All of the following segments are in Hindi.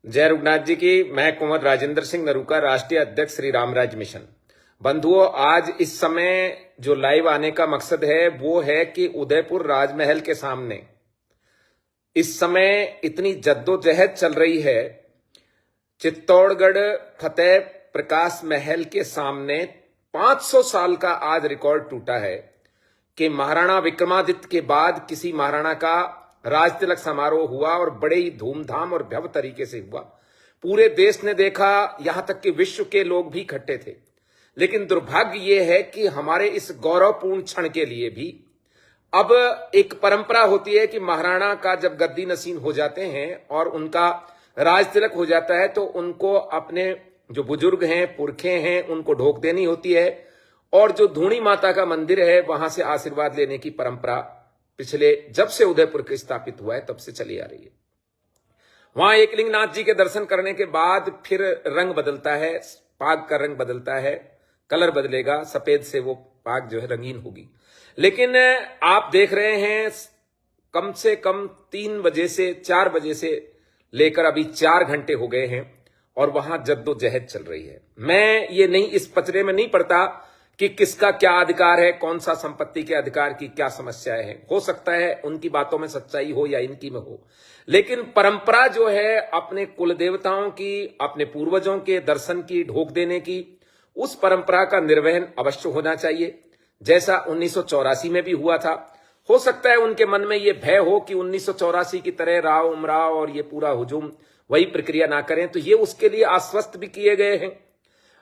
जय रघुनाथ जी की। मैं कुंवर राजेंद्र सिंह नरूका, राष्ट्रीय अध्यक्ष श्री रामराज मिशन। बंधुओं, आज इस समय जो लाइव आने का मकसद है वो है कि उदयपुर राजमहल के सामने इस समय इतनी जद्दोजहद चल रही है। चित्तौड़गढ़ फतेह प्रकाश महल के सामने 500 साल का आज रिकॉर्ड टूटा है कि महाराणा विक्रमादित्य के बाद किसी महाराणा का राज तिलक समारोह हुआ और बड़े ही धूमधाम और भव्य तरीके से हुआ। पूरे देश ने देखा, यहां तक कि विश्व के लोग भी इकट्ठे थे। लेकिन दुर्भाग्य यह है कि हमारे इस गौरवपूर्ण क्षण के लिए भी अब एक परंपरा होती है कि महाराणा का जब गद्दी नसीन हो जाते हैं और उनका राज तिलक हो जाता है तो उनको अपने जो बुजुर्ग हैं, पुरखे हैं, उनको ढोक देनी होती है और जो धूणी माता का मंदिर है वहां से आशीर्वाद लेने की परंपरा पिछले जब से उदयपुर के स्थापित हुआ है तब से चली आ रही है। वहां एकलिंगनाथ जी के दर्शन करने के बाद फिर रंग बदलता है, पाग का रंग बदलता है, कलर बदलेगा, सफेद से वो पाग जो है रंगीन होगी। लेकिन आप देख रहे हैं कम से कम 3 बजे से 4 बजे से लेकर अभी 4 घंटे हो गए हैं और वहां जद्दोजहद चल रही है। मैं ये नहीं, इस पचड़े में नहीं पड़ता कि किसका क्या अधिकार है, कौन सा संपत्ति के अधिकार की क्या समस्याएं हैं। हो सकता है उनकी बातों में सच्चाई हो या इनकी में हो, लेकिन परंपरा जो है अपने कुल देवताओं की, अपने पूर्वजों के दर्शन की, ढोक देने की, उस परंपरा का निर्वहन अवश्य होना चाहिए, जैसा 1984 में भी हुआ था। हो सकता है उनके मन में यह भय हो कि 1984 की तरह राव उमराव और ये पूरा हुजूम वही प्रक्रिया ना करें, तो ये उसके लिए आश्वस्त भी किए गए हैं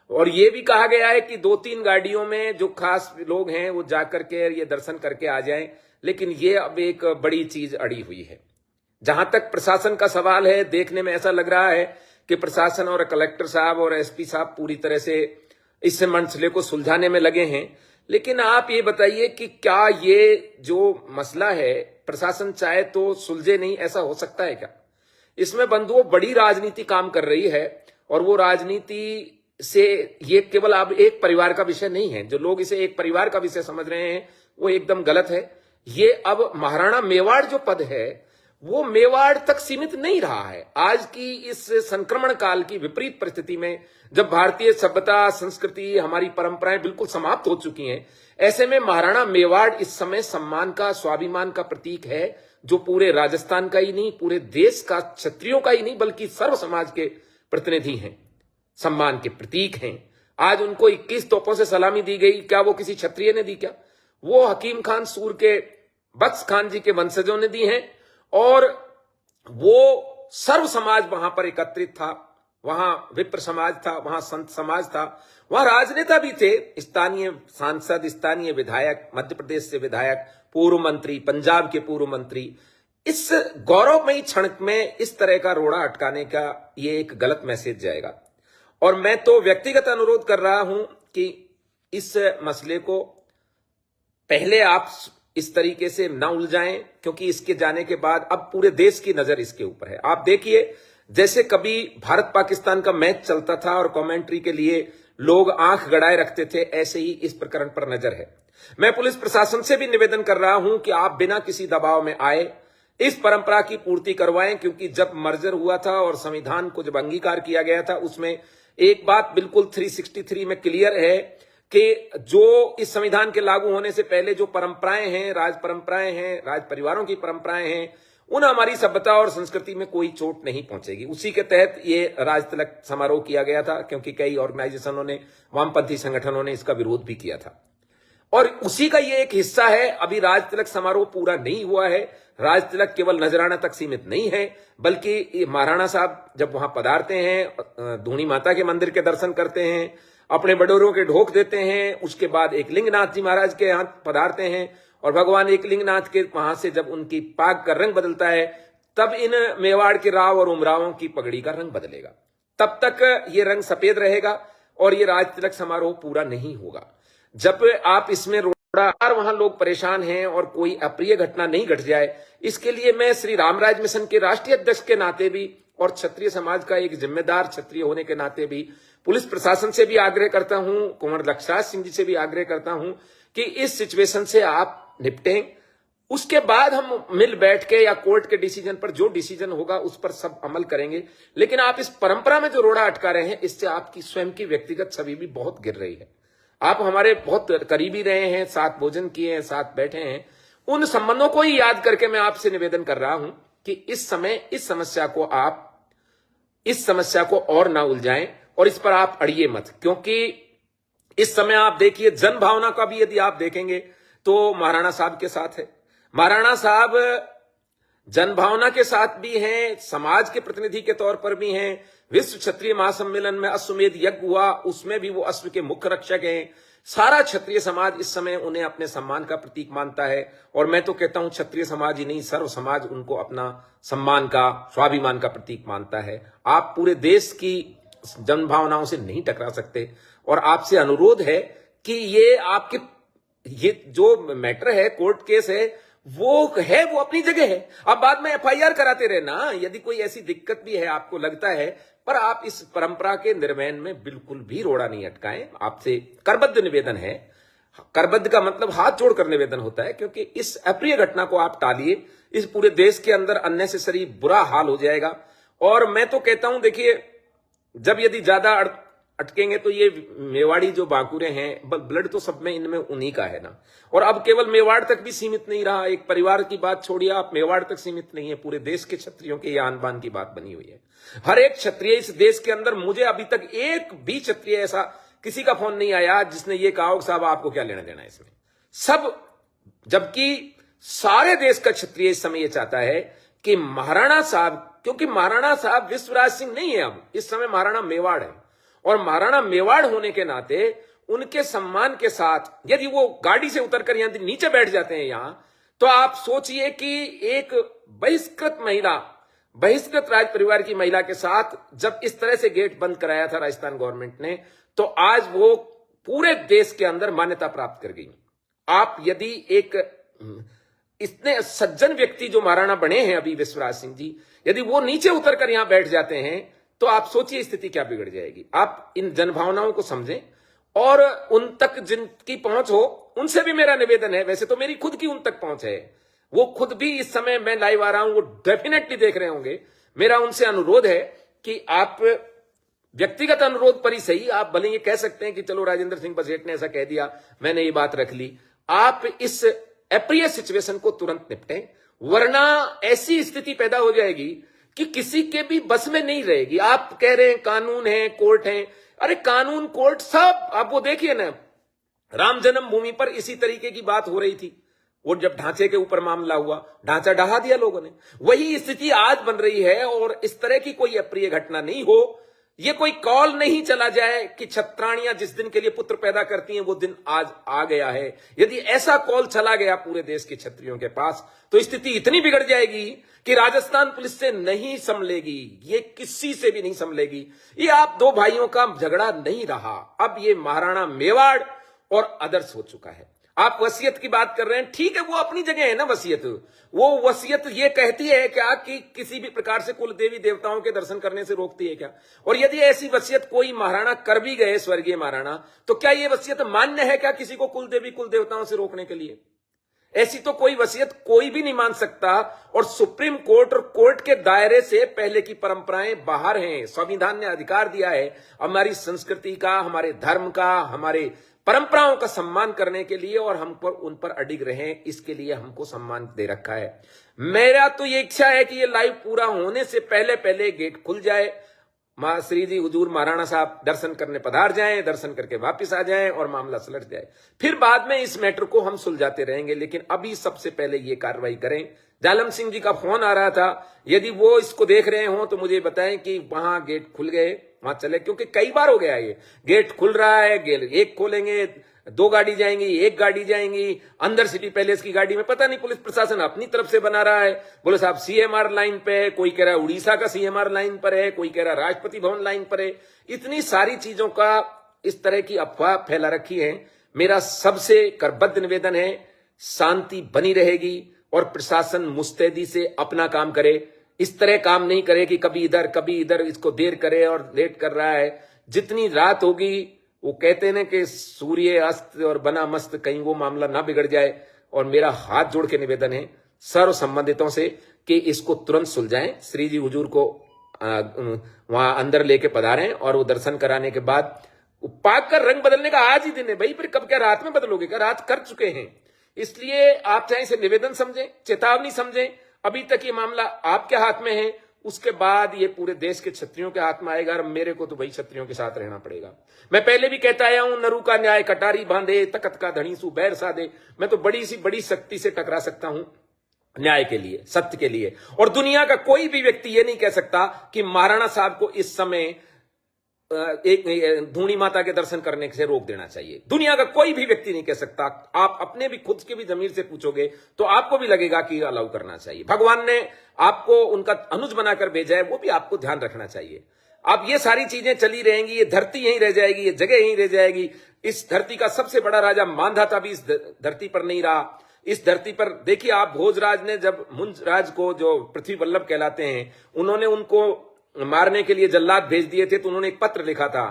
और ये भी कहा गया है कि 2-3 गाड़ियों में जो खास लोग हैं वो जाकर के ये दर्शन करके आ जाएं। लेकिन ये अब एक बड़ी चीज अड़ी हुई है। जहां तक प्रशासन का सवाल है, देखने में ऐसा लग रहा है कि प्रशासन और कलेक्टर साहब और एसपी साहब पूरी तरह से इस मसले को सुलझाने में लगे हैं। लेकिन आप ये बताइए कि क्या ये जो मसला है प्रशासन चाहे तो सुलझे नहीं, ऐसा हो सकता है क्या? इसमें बंधुओं बड़ी राजनीति काम कर रही है और वो राजनीति से ये केवल अब एक परिवार का विषय नहीं है। जो लोग इसे एक परिवार का विषय समझ रहे हैं वो एकदम गलत है। ये अब महाराणा मेवाड़ जो पद है वो मेवाड़ तक सीमित नहीं रहा है। आज की इस संक्रमण काल की विपरीत परिस्थिति में जब भारतीय सभ्यता, संस्कृति, हमारी परंपराएं बिल्कुल समाप्त हो चुकी हैं, ऐसे में महाराणा मेवाड़ इस समय सम्मान का, स्वाभिमान का प्रतीक है, जो पूरे राजस्थान का ही नहीं, पूरे देश का, क्षत्रियों का ही नहीं, बल्कि सर्व समाज के प्रतिनिधि हैं, सम्मान के प्रतीक हैं। आज उनको 21 तोपों से सलामी दी गई, क्या वो किसी क्षत्रिय ने दी? क्या वो हकीम खान सूर के, बख्श खान जी के वंशजों ने दी हैं? और वो सर्व समाज वहां पर एकत्रित था, वहां विप्र समाज था, वहां संत समाज था, वहां राजनेता भी थे, स्थानीय सांसद, स्थानीय विधायक, मध्य प्रदेश से विधायक, पूर्व मंत्री, पंजाब के पूर्व मंत्री। इस गौरवमयी क्षण में इस तरह का रोड़ा अटकाने का ये एक गलत मैसेज जाएगा। और मैं तो व्यक्तिगत अनुरोध कर रहा हूं कि इस मसले को पहले आप इस तरीके से ना उलझाएं, क्योंकि इसके जाने के बाद अब पूरे देश की नजर इसके ऊपर है। आप देखिए, जैसे कभी भारत पाकिस्तान का मैच चलता था और कमेंट्री के लिए लोग आंख गड़ाए रखते थे, ऐसे ही इस प्रकरण पर नजर है। मैं पुलिस प्रशासन से भी निवेदन कर रहा हूं कि आप बिना किसी दबाव में आए इस परंपरा की पूर्ति करवाएं, क्योंकि जब मर्जर हुआ था और संविधान को जब अंगीकार किया गया था, उसमें एक बात बिल्कुल 363 में क्लियर है कि जो इस संविधान के लागू होने से पहले जो परंपराएं हैं, राज परंपराएं हैं, राज परिवारों की परंपराएं हैं, उन हमारी सभ्यता और संस्कृति में कोई चोट नहीं पहुंचेगी। उसी के तहत ये राज तिलक समारोह किया गया था, क्योंकि कई ऑर्गेनाइजेशनों ने, वामपंथी संगठनों ने इसका विरोध भी किया था और उसी का ये एक हिस्सा है। अभी राज तिलक समारोह पूरा नहीं हुआ है। राज तिलक केवल नजराना तक सीमित नहीं है, बल्कि महाराणा साहब जब वहां पधारते हैं, धूणी माता के मंदिर के दर्शन करते हैं, अपने बड़ोरों के ढोक देते हैं, उसके बाद एकलिंगनाथ जी महाराज के यहाँ पधारते हैं और भगवान एकलिंगनाथ के वहां से जब उनकी पाग का रंग बदलता है, तब इन मेवाड़ के राव और उमरावों की पगड़ी का रंग बदलेगा। तब तक ये रंग सफेद रहेगा और ये राज तिलक समारोह पूरा नहीं होगा। जब आप इसमें रोड़ा, वहां लोग परेशान हैं और कोई अप्रिय घटना नहीं घट जाए, इसके लिए मैं श्री रामराज मिशन के राष्ट्रीय अध्यक्ष के नाते भी और क्षत्रिय समाज का एक जिम्मेदार क्षत्रिय होने के नाते भी पुलिस प्रशासन से भी आग्रह करता हूं, कुंवर लक्षराज सिंह जी से भी आग्रह करता हूं कि इस सिचुएशन से आप निपटें उसके बाद हम मिल बैठ के या कोर्ट के डिसीजन पर जो डिसीजन होगा उस पर सब अमल करेंगे। लेकिन आप इस परंपरा में जो रोड़ा अटका रहे हैं, इससे आपकी स्वयं की व्यक्तिगत छवि भी बहुत गिर रही है। आप हमारे बहुत करीबी रहे हैं, साथ भोजन किए हैं, साथ बैठे हैं। उन संबंधों को ही याद करके मैं आपसे निवेदन कर रहा हूं कि इस समय इस समस्या को और ना उलझाएं और इस पर आप अड़िए मत, क्योंकि इस समय आप देखिए जन भावना का भी यदि आप देखेंगे तो महाराणा साहब के साथ है। महाराणा साहब जनभावना के साथ भी हैं, समाज के प्रतिनिधि के तौर पर भी हैं। विश्व क्षत्रिय महासम्मेलन में अश्वमेध यज्ञ हुआ, उसमें भी वो अश्व के मुख्य रक्षक हैं। सारा क्षत्रिय समाज इस समय उन्हें अपने सम्मान का प्रतीक मानता है। और मैं तो कहता हूं क्षत्रिय समाज ही नहीं, सर्व समाज उनको अपना सम्मान का, स्वाभिमान का प्रतीक मानता है। आप पूरे देश की जनभावनाओं से नहीं टकरा सकते। और आपसे अनुरोध है कि ये जो मैटर है, कोर्ट केस है, वो अपनी जगह है। आप बाद में एफआईआर कराते रहे ना, यदि कोई ऐसी दिक्कत भी है आपको लगता है, पर आप इस परंपरा के निर्वहन में बिल्कुल भी रोड़ा नहीं अटकाएं। आपसे करबद्ध निवेदन है। करबद्ध का मतलब हाथ जोड़कर निवेदन होता है, क्योंकि इस अप्रिय घटना को आप टालिए। इस पूरे देश के अंदर अननेसेसरी बुरा हाल हो जाएगा। और मैं तो कहता हूं, देखिए, जब यदि ज्यादा अटकेंगे तो ये मेवाड़ी जो बांकुरे हैं, ब्लड तो सब में इनमें उन्हीं का है ना। और अब केवल मेवाड़ तक भी सीमित नहीं रहा। एक परिवार की बात छोड़िए, आप मेवाड़ तक सीमित नहीं है, पूरे देश के क्षत्रियों के आन बान की बात बनी हुई है। हर एक क्षत्रिय इस देश के अंदर, मुझे अभी तक एक भी क्षत्रिय ऐसा किसी का फोन नहीं आया जिसने ये कहा हो साहब आपको क्या लेना देना इसमें। सब, जबकि सारे देश का क्षत्रिय इस समय ये चाहता है कि महाराणा साहब, क्योंकि महाराणा साहब विश्वराज सिंह नहीं है, अब इस समय महाराणा मेवाड़ है। और महाराणा मेवाड़ होने के नाते उनके सम्मान के साथ यदि वो गाड़ी से उतरकर यहां नीचे बैठ जाते हैं यहां, तो आप सोचिए कि एक बहिष्कृत राज परिवार की महिला के साथ जब इस तरह से गेट बंद कराया था राजस्थान गवर्नमेंट ने, तो आज वो पूरे देश के अंदर मान्यता प्राप्त कर गई। आप यदि एक इतने सज्जन व्यक्ति जो महाराणा बने हैं अभी विश्वराज सिंह जी, यदि वो नीचे उतरकर यहां बैठ जाते हैं, तो आप सोचिए स्थिति क्या बिगड़ जाएगी। आप इन जनभावनाओं को समझें और उन तक जिनकी पहुंच हो उनसे भी मेरा निवेदन है। वैसे तो मेरी खुद की उन तक पहुंच है, वो खुद भी इस समय मैं लाइव आ रहा हूं, वो डेफिनेटली देख रहे होंगे। मेरा उनसे अनुरोध है कि आप व्यक्तिगत अनुरोध पर ही सही, आप भले ये कह सकते हैं कि चलो राजेंद्र सिंह बसेट ने ऐसा कह दिया, मैंने ये बात रख ली। आप इस अप्रिय सिचुएशन को तुरंत निपटें, वरना ऐसी स्थिति पैदा हो जाएगी कि किसी के भी बस में नहीं रहेगी। आप कह रहे हैं कानून है, कोर्ट है, अरे कानून कोर्ट सब, आप वो देखिए ना, राम जन्मभूमि पर इसी तरीके की बात हो रही थी। वो जब ढांचे के ऊपर मामला हुआ, ढांचा ढहा दिया लोगों ने। वही स्थिति आज बन रही है। और इस तरह की कोई अप्रिय घटना नहीं हो, ये कोई कॉल नहीं चला जाए कि छत्राणियां जिस दिन के लिए पुत्र पैदा करती हैं वो दिन आज आ गया है। यदि ऐसा कॉल चला गया पूरे देश के क्षत्रियों के पास, तो स्थिति इतनी बिगड़ जाएगी कि राजस्थान पुलिस से नहीं संभलेगी, ये किसी से भी नहीं संभलेगी। ये आप दो भाइयों का झगड़ा नहीं रहा, अब ये महाराणा मेवाड़ और अदर्स हो चुका है। आप वसीयत की बात कर रहे हैं, ठीक है, वो अपनी जगह है ना वसीयत। वो वसीयत ये कहती है क्या कि किसी भी प्रकार से कुल देवी देवताओं के दर्शन करने से रोकती है क्या? और यदि ऐसी वसीयत कोई महाराणा कर भी गए, स्वर्गीय महाराणा, तो क्या ये वसीयत मान्य है क्या किसी को कुल देवी कुल देवताओं से रोकने के लिए? ऐसी तो कोई वसीयत कोई भी नहीं मान सकता। और सुप्रीम कोर्ट और कोर्ट के दायरे से पहले की परंपराएं बाहर हैं। संविधान ने अधिकार दिया है हमारी संस्कृति का, हमारे धर्म का, हमारे परंपराओं का सम्मान करने के लिए, और हम पर उन पर अडिग रहें, इसके लिए हमको सम्मान दे रखा है। मेरा तो ये इच्छा है कि ये लाइव पूरा होने से पहले पहले गेट खुल जाए, श्री जी हुजूर महाराणा साहब दर्शन करने पधार जाएं, दर्शन करके वापस आ जाएं और मामला सुलझ जाए। फिर बाद में इस मैटर को हम सुलझाते रहेंगे, लेकिन अभी सबसे पहले ये कार्रवाई करें। जालम सिंह जी का फोन आ रहा था, यदि वो इसको देख रहे हो तो मुझे बताएं कि वहां गेट खुल गए, वहां चले, क्योंकि कई बार हो गया ये गेट खुल रहा है, एक खोलेंगे, दो गाड़ी जाएंगी, एक गाड़ी जाएंगी, अंदर सिटी पैलेस की गाड़ी में पता नहीं पुलिस प्रशासन अपनी तरफ से बना रहा है। बोले साहब सीएमआर लाइन पे है, कोई कह रहा है उड़ीसा का सीएमआर लाइन पर है, कोई कह रहा है राष्ट्रपति भवन लाइन पर है। इतनी सारी चीजों का इस तरह की अफवाह फैला रखी है। मेरा सबसे करबद्ध निवेदन है, शांति बनी रहेगी और प्रशासन मुस्तैदी से अपना काम करे। इस तरह काम नहीं करे कि कभी इधर इसको देर करे और लेट कर रहा है। जितनी रात होगी, वो कहते हैं ना कि सूर्य अस्त और बना मस्त, कहीं वो मामला ना बिगड़ जाए। और मेरा हाथ जोड़ के निवेदन है सर्व संबंधितों से कि इसको तुरंत सुलझाएं। श्री जी हुजूर को वहां अंदर लेके पधारें और वो दर्शन कराने के बाद पाक कर रंग बदलने का आज ही दिन है भाई, फिर कब क्या रात में बदलोगे? क्या रात कर चुके हैं। इसलिए आप चाहे इसे निवेदन समझें, चेतावनी समझें। अभी तक ये मामला आपके हाथ में है, उसके बाद ये पूरे देश के क्षत्रियों के हाथ में आएगा और मेरे को तो भाई क्षत्रियों के साथ रहना पड़ेगा। मैं पहले भी कहता आया हूं, नरू का न्याय कटारी बांधे, तकत का धनी सु बैर साधे। मैं तो बड़ी सी बड़ी शक्ति से टकरा सकता हूं न्याय के लिए, सत्य के लिए। और दुनिया का कोई भी व्यक्ति ये नहीं कह सकता कि महाराणा साहब को इस समय एक धूनी माता के दर्शन करने से रोक देना चाहिए। दुनिया का कोई भी व्यक्ति नहीं कह सकता। आप अपने भी खुद के भी जमीर से पूछोगे तो आपको भी लगेगा कि अलाउ करना चाहिए। भगवान ने आपको उनका अनुज बनाकर भेजा है, वो भी आपको ध्यान रखना चाहिए। अब ये सारी चीजें चली रहेंगी, ये धरती यहीं रह जाएगी, ये जगह यहीं रह जाएगी। इस धरती का सबसे बड़ा राजा मांधाता भी इस धरती पर नहीं रहा। इस धरती पर देखिए आप, भोजराज ने जब मुंजराज को, जो पृथ्वी वल्लभ कहलाते हैं, उन्होंने उनको मारने के लिए जल्लाद भेज दिए थे, तो उन्होंने एक पत्र लिखा था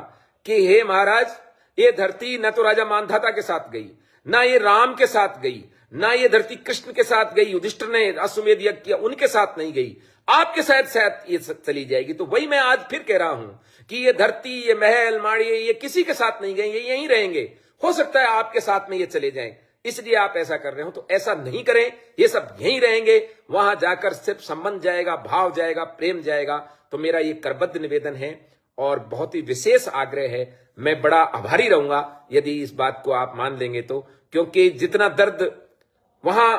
कि हे महाराज, ये धरती न तो राजा मांधाता के साथ गई, ना ये राम के साथ गई, ना ये धरती कृष्ण के साथ गई, युधिष्ठिर ने अश्वमेध यज्ञ किया उनके साथ नहीं गई, आपके साथ ये चली जाएगी। तो वही मैं आज फिर कह रहा हूं कि ये धरती, ये महल माड़ी, ये किसी के साथ नहीं गए, ये यहीं रहेंगे। हो सकता है आपके साथ में ये चले जाएं, इसलिए आप ऐसा कर रहे हो। तो ऐसा नहीं करें, ये सब यहीं रहेंगे। वहां जाकर सिर्फ संबंध जाएगा, भाव जाएगा, प्रेम जाएगा। तो मेरा ये करबद्ध निवेदन है और बहुत ही विशेष आग्रह है। मैं बड़ा आभारी रहूंगा यदि इस बात को आप मान लेंगे तो, क्योंकि जितना दर्द वहां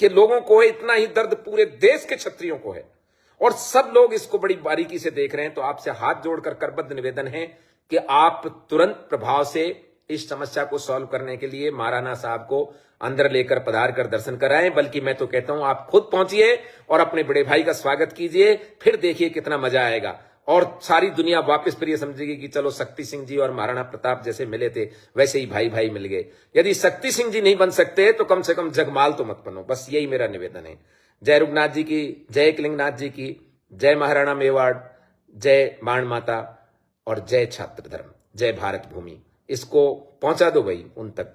के लोगों को है, इतना ही दर्द पूरे देश के क्षत्रियों को है और सब लोग इसको बड़ी बारीकी से देख रहे हैं। तो आपसे हाथ जोड़कर करबद्ध निवेदन है कि आप तुरंत प्रभाव से इस समस्या को सॉल्व करने के लिए महाराणा साहब को अंदर लेकर पधार कर दर्शन कराएं। बल्कि मैं तो कहता हूं आप खुद पहुंचिए और अपने बड़े भाई का स्वागत कीजिए, फिर देखिए कितना मजा आएगा। और सारी दुनिया वापस फिर ये समझेगी कि चलो शक्ति सिंह जी और महाराणा प्रताप जैसे मिले थे वैसे ही भाई भाई मिल गए। यदि शक्ति सिंह जी नहीं बन सकते तो कम से कम जगमाल तो मत बनो। बस यही मेरा निवेदन है। जय रुगनाथ जी की, जय एकलिंगनाथ जी की, जय महाराणा मेवाड़, जय बाण माता और जय छात्र धर्म, जय भारत भूमि। इसको पहुंचा दो भाई उन तक।